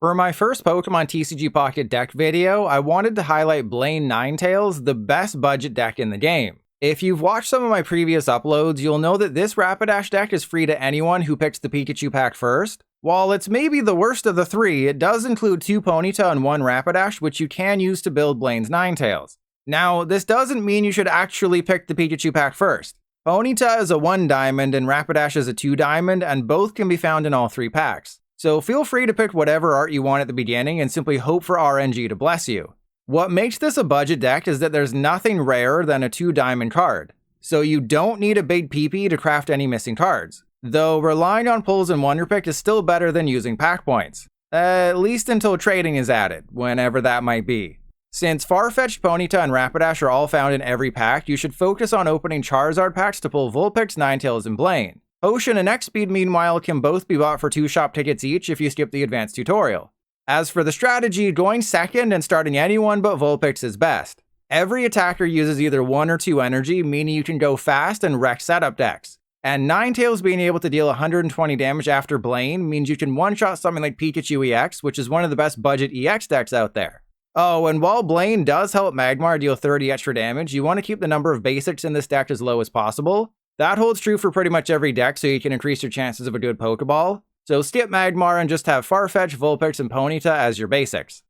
For my first Pokemon TCG Pocket deck video, I wanted to highlight Blaine Ninetales, the best budget deck in the game. If you've watched some of my previous uploads, you'll know that this Rapidash deck is free to anyone who picks the Pikachu pack first. While it's maybe the worst of the three, it does include 2 Ponyta and 1 Rapidash, which you can use to build Blaine's Ninetales. Now, this doesn't mean you should actually pick the Pikachu pack first. Ponyta is a 1 diamond and Rapidash is a 2 diamond, and both can be found in all 3 packs. So feel free to pick whatever art you want at the beginning and simply hope for RNG to bless you. What makes this a budget deck is that there's nothing rarer than a 2 diamond card, so you don't need a big PP to craft any missing cards. Though relying on pulls and Wonder Pick is still better than using pack points. At least until trading is added, whenever that might be. Since Farfetch'd, Ponyta, and Rapidash are all found in every pack, you should focus on opening Charizard packs to pull Vulpix, Ninetales, and Blaine. Potion and X-Speed, meanwhile, can both be bought for 2 shop tickets each if you skip the advanced tutorial. As for the strategy, going second and starting anyone but Vulpix is best. Every attacker uses either 1 or 2 energy, meaning you can go fast and wreck setup decks. And Ninetales being able to deal 120 damage after Blaine means you can one-shot something like Pikachu EX, which is one of the best budget EX decks out there. Oh, and while Blaine does help Magmar deal 30 extra damage, you want to keep the number of basics in this deck as low as possible. That holds true for pretty much every deck, so you can increase your chances of a good Pokeball. So skip Magmar and just have Farfetch, Vulpix, and Ponyta as your basics.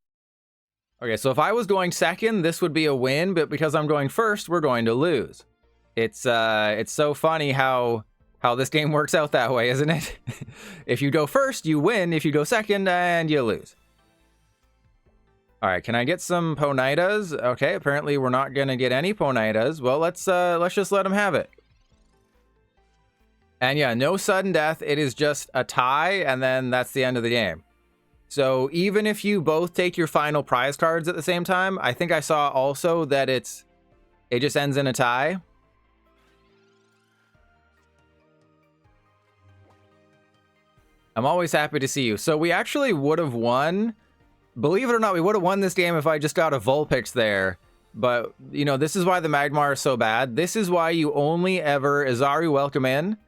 Okay, so if I was going second, this would be a win, but because I'm going first, we're going to lose. It's so funny how this game works out that way, isn't it? If you go first, you win. If you go second, and you lose. All right, can I get some Ponytas? Okay, apparently we're not gonna get any Ponytas. Well, let's just let them have it. And yeah, no sudden death. It is just a tie, and then that's the end of the game. So even if you both take your final prize cards at the same time, I think I saw also that it just ends in a tie. I'm always happy to see you. So we actually would have won. Believe it or not, we would have won this game if I just got a Vulpix there. But, you know, this is why the Magmar is so bad. This is why you only ever... Azari, welcome in.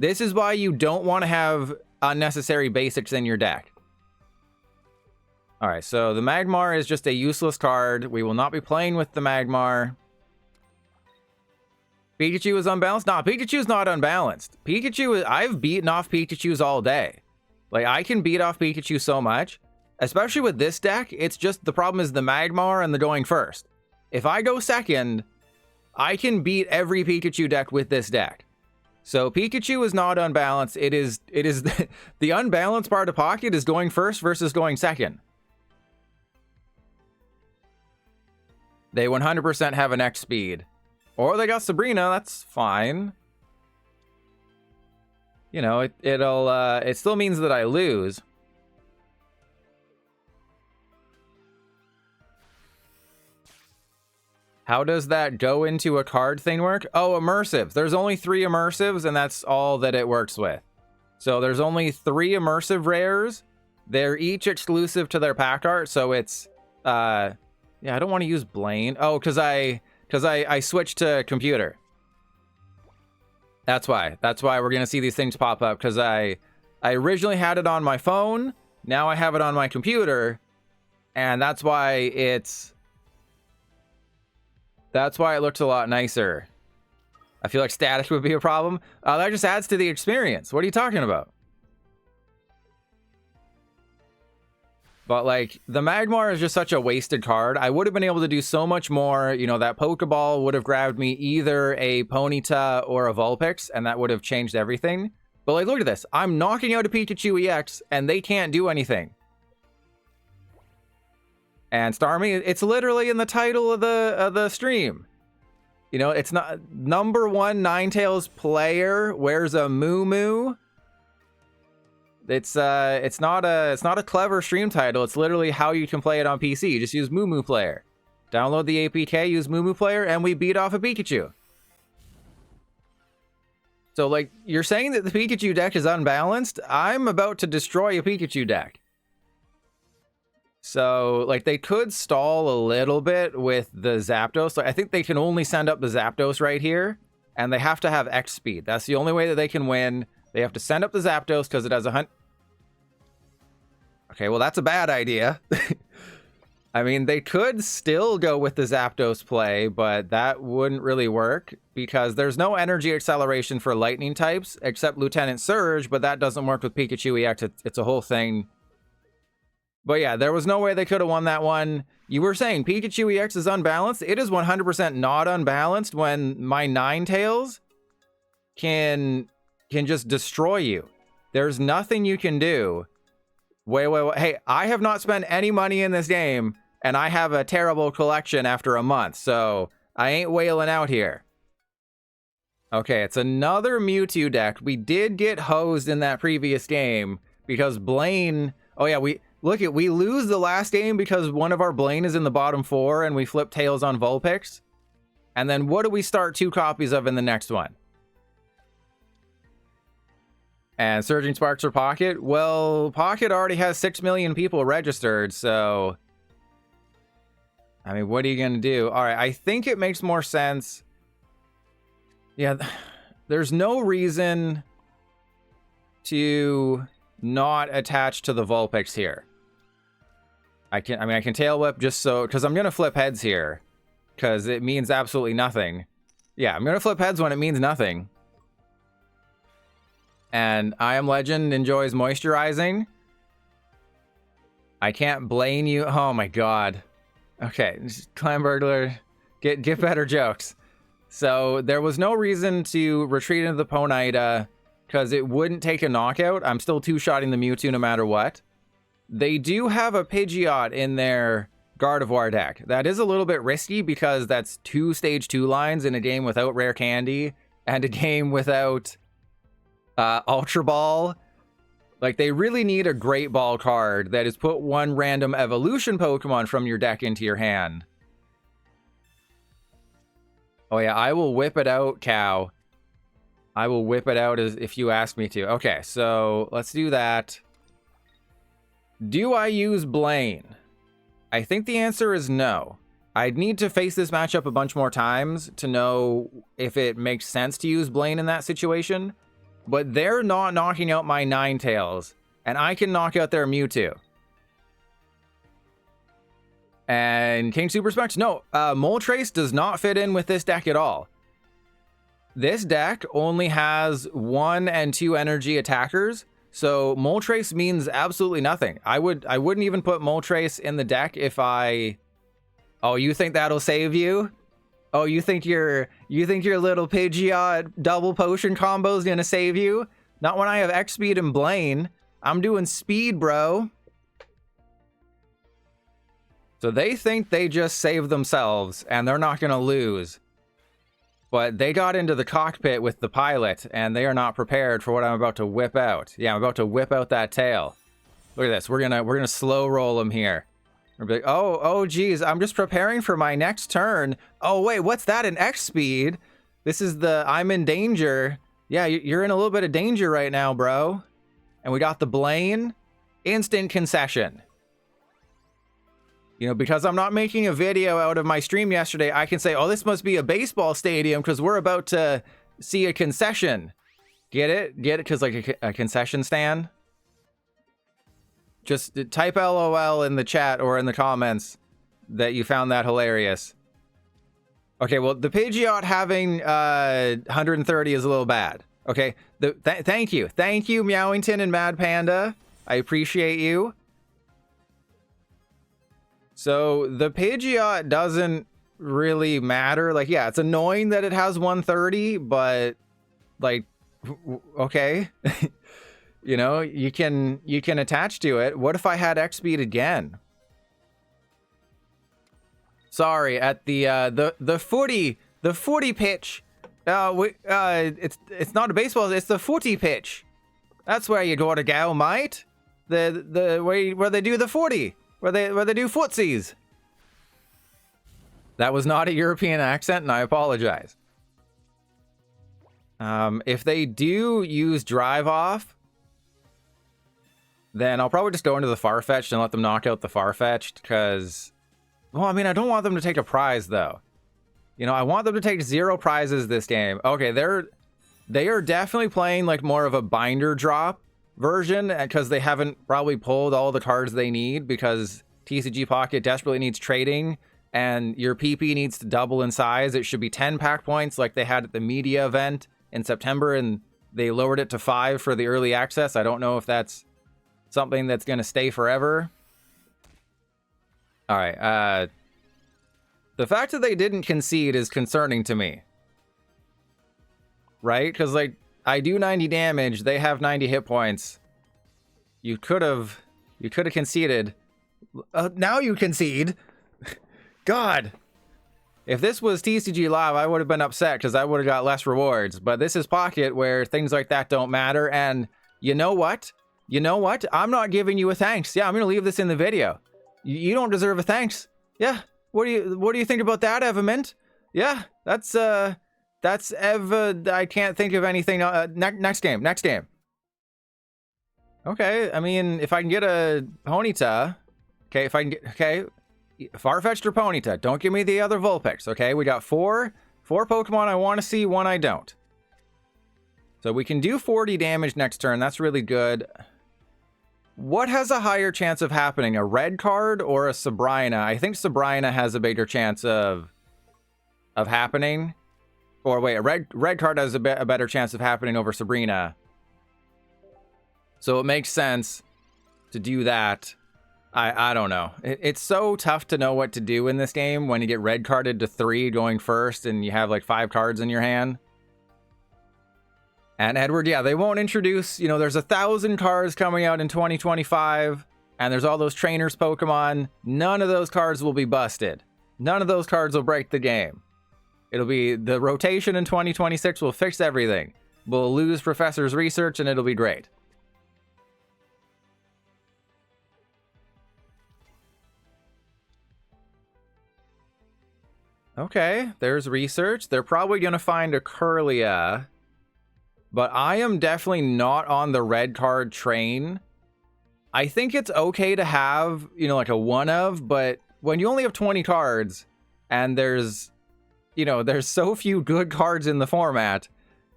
This is why you don't want to have unnecessary basics in your deck. Alright, so the Magmar is just a useless card. We will not be playing with the Magmar. Pikachu is unbalanced? Nah, Pikachu's not unbalanced. Pikachu, I've beaten off Pikachus all day. Like, I can beat off Pikachu so much. Especially with this deck, it's just the problem is the Magmar and the going first. If I go second, I can beat every Pikachu deck with this deck. So Pikachu is not unbalanced. It is the unbalanced part of Pocket is going first versus going second. They 100% have an X speed. Or they got Sabrina, that's fine. You know, it still means that I lose. How does that go into a card thing work? Oh, immersives. There's only 3 immersives, and that's all that it works with. So there's only 3 immersive rares. They're each exclusive to their pack art, so it's... yeah, I don't want to use Blaine. Oh, because I switched to computer. That's why. That's why we're going to see these things pop up, because I originally had it on my phone. Now I have it on my computer, and that's why it's... That's why it looks a lot nicer. I feel like status would be a problem. That just adds to the experience. What are you talking about? But like, the Magmar is just such a wasted card. I would have been able to do so much more. You know, that Pokeball would have grabbed me either a Ponyta or a Vulpix, and that would have changed everything. But like, look at this. I'm knocking out a Pikachu EX, and they can't do anything. And Starmie, it's literally in the title of the stream. You know, it's not #1 Ninetales player wears a Moo. It's not a clever stream title. It's literally how you can play it on PC. Just use Moo player. Download the APK, use Moo player, and we beat off a Pikachu. So like, you're saying that the Pikachu deck is unbalanced? I'm about to destroy a Pikachu deck. So, like, they could stall a little bit with the Zapdos. So I think they can only send up the Zapdos right here. And they have to have X speed. That's the only way that they can win. They have to send up the Zapdos because it has Okay, well, that's a bad idea. I mean, they could still go with the Zapdos play, but that wouldn't really work because there's no energy acceleration for lightning types except Lieutenant Surge, but that doesn't work with Pikachu EX. It's a whole thing. But yeah, there was no way they could have won that one. You were saying Pikachu EX is unbalanced? It is 100% not unbalanced when my Ninetales can just destroy you. There's nothing you can do. Wait. Hey, I have not spent any money in this game, and I have a terrible collection after a month, so I ain't wailing out here. Okay, it's another Mewtwo deck. We did get hosed in that previous game because Blaine... Oh yeah, we lose the last game because one of our Blaine is in the bottom 4 and we flip tails on Vulpix. And then what do we start 2 copies of in the next one? And Surging Sparks for Pocket? Well, Pocket already has 6 million people registered, so... I mean, what are you going to do? Alright, I think it makes more sense. Yeah, there's no reason to not attach to the Vulpix here. I can Tail Whip just so... Because I'm going to flip heads here. Because it means absolutely nothing. Yeah, I'm going to flip heads when it means nothing. And I Am Legend enjoys moisturizing. I can't blame you. Oh my god. Okay, Clan Burglar, get better jokes. So there was no reason to retreat into the Ponyta because it wouldn't take a knockout. I'm still two-shotting the Mewtwo no matter what. They do have a Pidgeot in their Gardevoir deck. That is a little bit risky because that's 2 stage 2 lines in a game without Rare Candy and a game without Ultra Ball. Like, they really need a Great Ball card that is put one random evolution Pokemon from your deck into your hand. Oh yeah, I will whip it out, Cow. I will whip it out as if you ask me to. Okay, so let's do that. Do I use Blaine? I think the answer is no. I'd need to face this matchup a bunch more times to know if it makes sense to use Blaine in that situation. But they're not knocking out my Ninetales, and I can knock out their Mewtwo. And King Super Specs? No, Moltres does not fit in with this deck at all. This deck only has 1 and 2 energy attackers, so Moltres means absolutely nothing. I wouldn't even put Moltres in the deck if I... Oh, you think that'll save you? Oh, you think your little Pidgeot double potion combo is gonna save you? Not when I have X speed and Blaine. I'm doing speed, bro. So they think they just saved themselves and they're not gonna lose. But they got into the cockpit with the pilot and they are not prepared for what I'm about to whip out. Yeah, I'm about to whip out that tail. Look at this. We're gonna slow roll him here. Like, oh, geez, I'm just preparing for my next turn. Oh, wait, what's that, an X speed? This is the I'm in danger. Yeah, you're in a little bit of danger right now, bro. And we got the Blaine. Instant concession. You know, because I'm not making a video out of my stream yesterday, I can say, oh, this must be a baseball stadium because we're about to see a concession. Get it? Get it? Because like a concession stand? Just type LOL in the chat or in the comments that you found that hilarious. Okay, well, the Pidgeot having 130 is a little bad. Okay, thank you. Thank you, Meowington and Mad Panda. I appreciate you. So, the Pidgeot doesn't really matter. Like, yeah, it's annoying that it has 130, but, like, okay. You know, you can attach to it. What if I had X speed again? Sorry, at the footy pitch. It's not a baseball. It's the footy pitch. That's where you gotta go, mate. Where they do the footy, where they do footsies. That was not a European accent, and I apologize. If they do use Drive Off, then I'll probably just go into the Farfetch'd and let them knock out the Farfetch'd, because... Well, I mean, I don't want them to take a prize, though. You know, I want them to take 0 prizes this game. Okay, they are definitely playing, like, more of a binder drop version because they haven't probably pulled all the cards they need because TCG Pocket desperately needs trading and your PP needs to double in size. It should be 10 pack points like they had at the media event in September, and they lowered it to 5 for the early access. I don't know if that's something that's going to stay forever. All right. The fact that they didn't concede is concerning to me. Right? Because, like, I do 90 damage. They have 90 hit points. You could have conceded. Now you concede. God. If this was TCG Live, I would have been upset because I would have got less rewards. But this is Pocket where things like that don't matter. And you know what? You know what? I'm not giving you a thanks. Yeah, I'm going to leave this in the video. You don't deserve a thanks. Yeah. What do you think about that, Evamint? Yeah, that's Ev. I can't think of anything. Next game. Okay, I mean, if I can get a Ponyta, okay, Farfetch'd or Ponyta, don't give me the other Vulpix, okay? We got four Pokemon I want to see, one I don't. So we can do 40 damage next turn, that's really good. What has a higher chance of happening, a red card or a Sabrina? I think Sabrina has a bigger chance of happening. Or wait, a red card has a better chance of happening over Sabrina. So it makes sense to do that. I don't know. It's so tough to know what to do in this game when you get red carded to 3 going first and you have like 5 cards in your hand. And Edward, yeah, they won't introduce, there's 1,000 cards coming out in 2025, and there's all those trainers Pokemon. None of those cards will be busted. None of those cards will break the game. It'll be the rotation in 2026 will fix everything. We'll lose Professor's research and it'll be great. Okay, there's research. They're probably going to find a Kirlia. But I am definitely not on the red card train. I think it's okay to have, like a one of, but when you only have 20 cards and there's so few good cards in the format,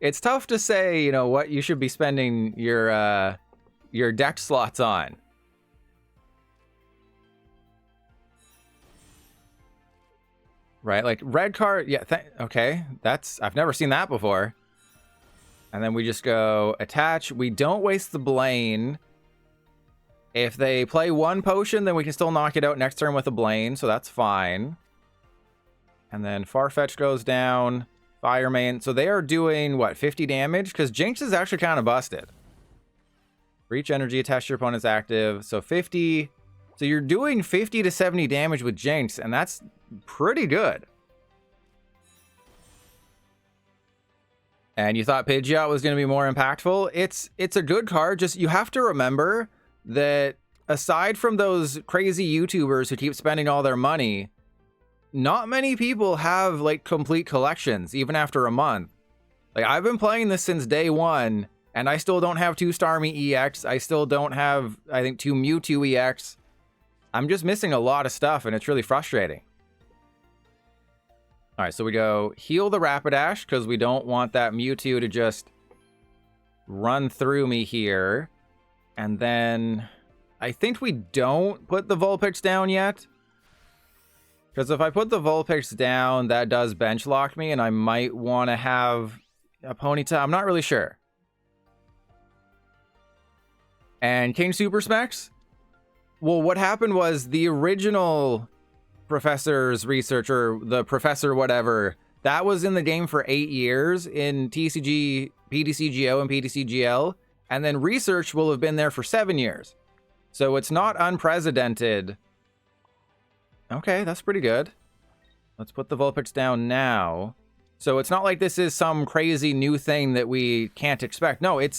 it's tough to say, what you should be spending your deck slots on. Right, like red card, yeah, okay, I've never seen that before. And then we just go attach. We don't waste the Blaine. If they play one potion, then we can still knock it out next turn with a Blaine, so that's fine. And then Farfetch goes down. Fire Main. So they are doing, what, 50 damage? Because Jinx is actually kind of busted. Reach energy, attach your opponent's active. So 50. So you're doing 50 to 70 damage with Jinx, and that's pretty good. And you thought Pidgeot was going to be more impactful. It's a good card. Just you have to remember that aside from those crazy YouTubers who keep spending all their money, not many people have like complete collections even after a month. Like I've been playing this since day one and I still don't have 2 Starmie EX. I still don't have, I think, 2 Mewtwo EX. I'm just missing a lot of stuff and it's really frustrating. All right, so we go heal the Rapidash because we don't want that Mewtwo to just run through me here. And then I think we don't put the Vulpix down yet. Because if I put the Vulpix down, that does bench lock me and I might want to have a Ponyta. I'm not really sure. And King Super Specs? Well, what happened was the original Professor's research, or the Professor whatever, that was in the game for 8 years in TCG, PTCGO, and PTCGL, and then research will have been there for 7 years. So it's not unprecedented. Okay, that's pretty good. Let's put the Vulpix down now. So it's not like this is some crazy new thing that we can't expect. No, it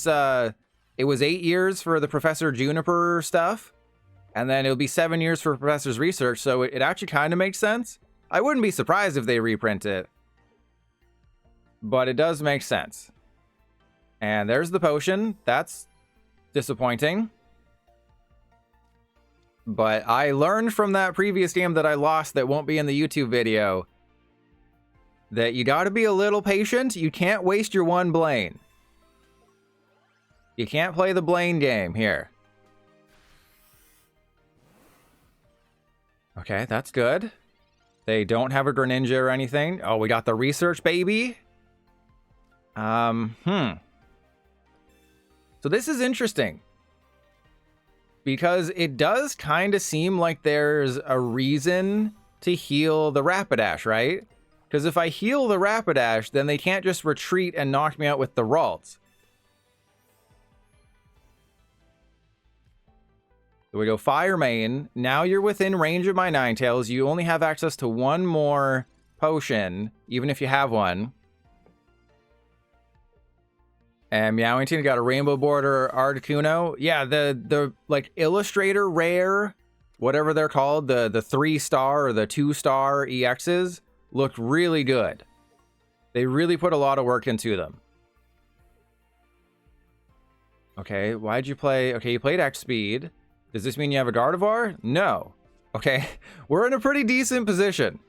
was 8 years for the Professor Juniper stuff. And then it'll be 7 years for Professor's research, so it actually kind of makes sense. I wouldn't be surprised if they reprint it. But it does make sense. And there's the potion. That's disappointing. But I learned from that previous game that I lost that won't be in the YouTube video that you gotta be a little patient. You can't waste your one Blaine. You can't play the Blaine game here. Okay, that's good. They don't have a Greninja or anything. Oh, we got the research, baby. So this is interesting. Because it does kind of seem like there's a reason to heal the Rapidash, right? Because if I heal the Rapidash, then they can't just retreat and knock me out with the Ralts. So we go Fire Main. Now you're within range of my Ninetales. You only have access to one more potion, even if you have one. And Meowington got a Rainbow Border Articuno. Yeah, the like Illustrator Rare, whatever they're called, the 3-star or the 2-star EXs looked really good. They really put a lot of work into them. Okay, why'd you play? Okay, you played X Speed. Does this mean you have a Gardevoir? No. Okay, we're in a pretty decent position.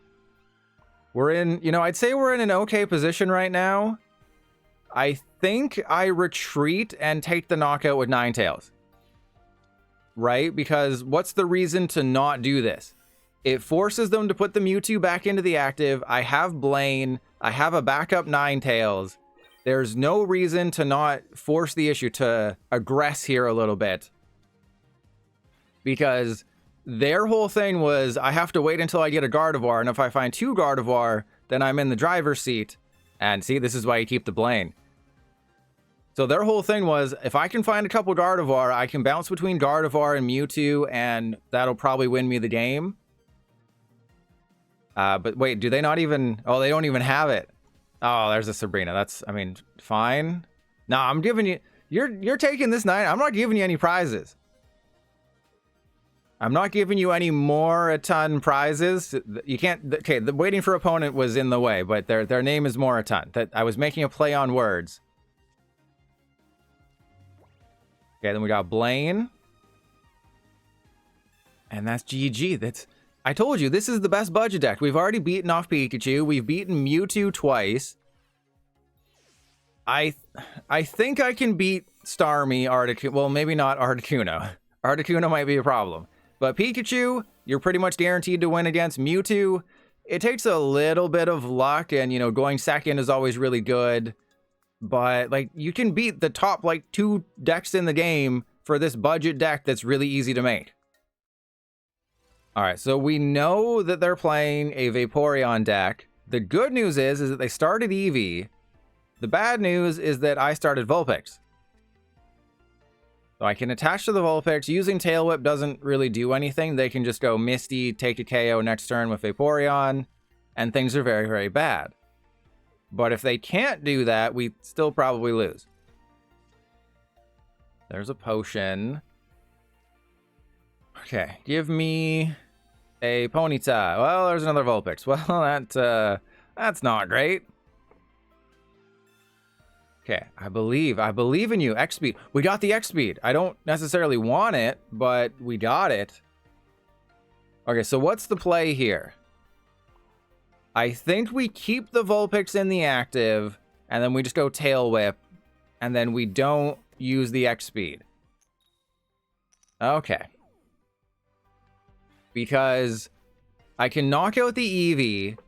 We're in, you know, I'd say we're in an okay position right now. I think I retreat and take the knockout with Ninetales. Right? Because what's the reason to not do this? It forces them to put the Mewtwo back into the active. I have Blaine. I have a backup Ninetales. There's no reason to not force the issue to aggress here a little bit. Because their whole thing was, I have to wait until I get a Gardevoir, and if I find 2 Gardevoir, then I'm in the driver's seat. And see, this is why you keep the Blaine. So their whole thing was, if I can find a couple Gardevoir, I can bounce between Gardevoir and Mewtwo, and that'll probably win me the game. But wait, do they not even... Oh, they don't even have it. Oh, there's a Sabrina. That's, I mean, fine. No, I'm giving you... You're taking this night. I'm not giving you any prizes. I'm not giving you any more a ton prizes. You can't... Okay, the waiting for opponent was in the way, but their name is more a ton. That I was making a play on words. Okay, then we got Blaine. And that's GG. That's... I told you, this is the best budget deck. We've already beaten off Pikachu. We've beaten Mewtwo twice. I think I can beat Starmie, Articuno. Well, maybe not Articuno. Articuno might be a problem. But Pikachu, you're pretty much guaranteed to win against. Mewtwo, it takes a little bit of luck, and, you know, going second is always really good. But, like, you can beat the top, like, 2 decks in the game for this budget deck that's really easy to make. Alright, so we know that they're playing a Vaporeon deck. The good news is that they started Eevee. The bad news is that I started Vulpix. So I can attach to the Vulpix. Using Tail Whip doesn't really do anything. They can just go Misty, take a KO next turn with Vaporeon, and things are very, very bad. But if they can't do that, we still probably lose. There's a potion. Okay, give me a Ponyta. Well, there's another Vulpix. Well, that's not great. Okay, I believe in you. X-Speed. We got the X-Speed. I don't necessarily want it, but we got it. Okay, so what's the play here? I think we keep the Vulpix in the active, and then we just go Tail Whip, and then we don't use the X-Speed. Okay. Because I can knock out the Eevee,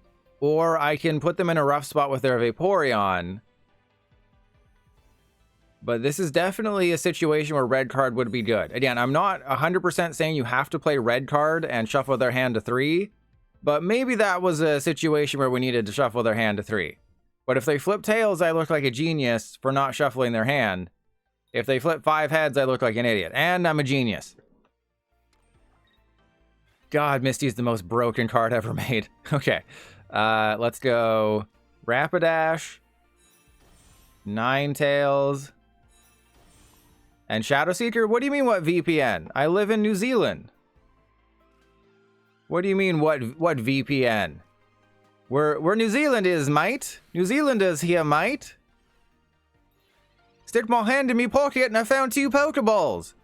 or I can put them in a rough spot with their Vaporeon. But this is definitely a situation where red card would be good. Again, I'm not 100% saying you have to play red card and shuffle their hand to 3. But maybe that was a situation where we needed to shuffle their hand to 3. But if they flip tails, I look like a genius for not shuffling their hand. If they flip 5 heads, I look like an idiot. And I'm a genius. God, Misty's the most broken card ever made. Okay. Let's go Rapidash, Ninetales, and Shadow Seeker. What do you mean, what VPN? I live in New Zealand. What do you mean, what VPN? Where New Zealand is, mate? New Zealand is here, mate. Stick my hand in me pocket and I found 2 Pokeballs.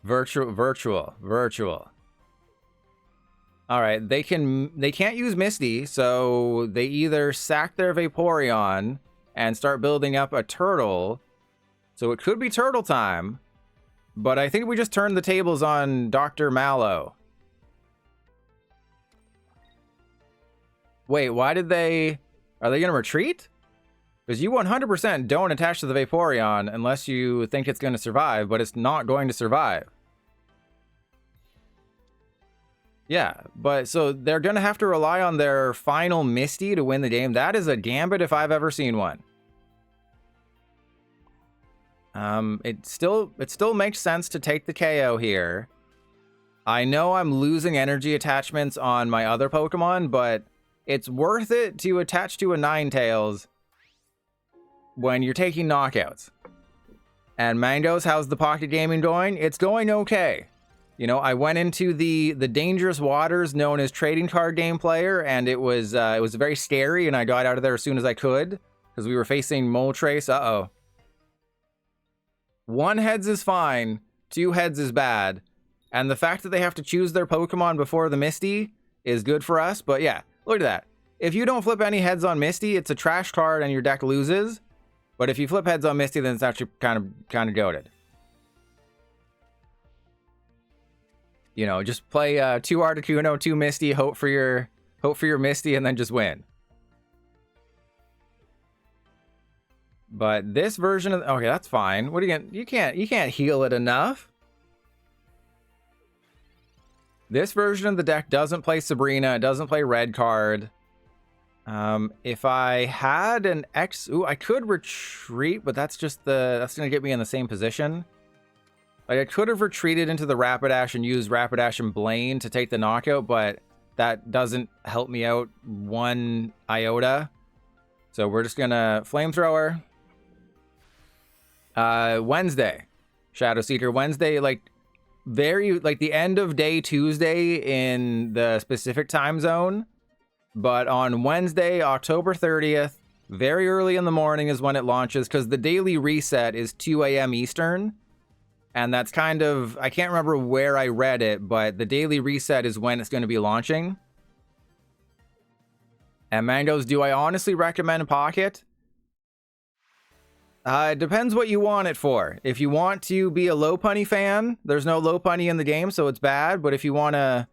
Virtual. All right, they can't use Misty, so they either sack their Vaporeon and start building up a turtle. So it could be turtle time, but I think we just turned the tables on Dr. Mallow. Wait, why did they... Are they going to retreat? Because you 100% don't attach to the Vaporeon unless you think it's going to survive, but it's not going to survive. Yeah, but so they're going to have to rely on their final Misty to win the game. That is a gambit if I've ever seen one. It still makes sense to take the KO here. I know I'm losing energy attachments on my other Pokemon, but it's worth it to attach to a Ninetales when you're taking knockouts. And Mangoes, how's the pocket gaming going? It's going okay. You know, I went into the dangerous waters known as trading card game player, and it was very scary, and I got out of there as soon as I could because we were facing Moltres. Uh-oh. 1 heads is fine, 2 heads is bad, and the fact that they have to choose their Pokemon before the Misty is good for us. But yeah, look at that. If you don't flip any heads on Misty, it's a trash card and your deck loses. But if you flip heads on Misty, then it's actually kind of goated. You know, just play 2 Articuno, 2 Misty, hope for your Misty, and then just win. But this version of... Okay, that's fine. What are you gonna... You can't heal it enough. This version of the deck doesn't play Sabrina. It doesn't play red card. If I had an X... Ooh, I could retreat, but that's just the... That's going to get me in the same position. Like, I could have retreated into the Rapidash and used Rapidash and Blaine to take the knockout, but that doesn't help me out 1 iota. So we're just going to Flamethrower. Wednesday. Shadow Seeker. Wednesday, like the end of day Tuesday in the specific time zone. But on Wednesday, October 30th, very early in the morning is when it launches, because the daily reset is 2 a.m. Eastern. And that's kind of, I can't remember where I read it, but the daily reset is when it's going to be launching. And Mangoes, do I honestly recommend Pocket? It depends what you want it for. If you want to be a Lopunny fan, there's no Lopunny in the game, so it's bad. But if you want to,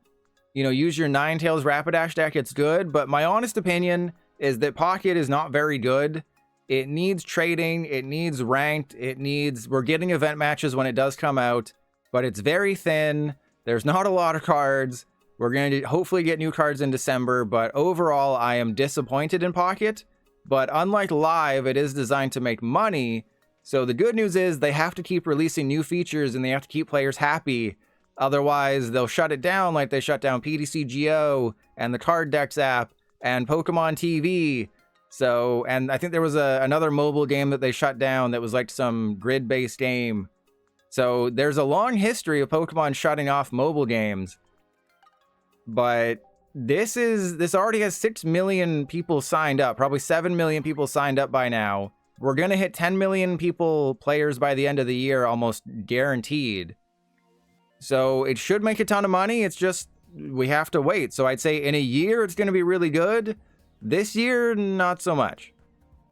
you know, use your Ninetales Rapidash deck, it's good. But my honest opinion is that Pocket is not very good. It needs trading, it needs ranked, we're getting event matches when it does come out, but it's very thin. There's not a lot of cards. We're going to hopefully get new cards in December, but overall, I am disappointed in Pocket. But unlike Live, it is designed to make money. So the good news is they have to keep releasing new features and they have to keep players happy. Otherwise, they'll shut it down like they shut down PTCGO and the Card Decks app and Pokemon TV. So, and I think there was another mobile game that they shut down that was like some grid-based game. So there's a long history of Pokemon shutting off mobile games. But this already has 6 million people signed up, probably 7 million people signed up by now. We're going to hit 10 million players by the end of the year, almost guaranteed. So it should make a ton of money. It's just, we have to wait. So I'd say in a year, it's going to be really good. This year, not so much.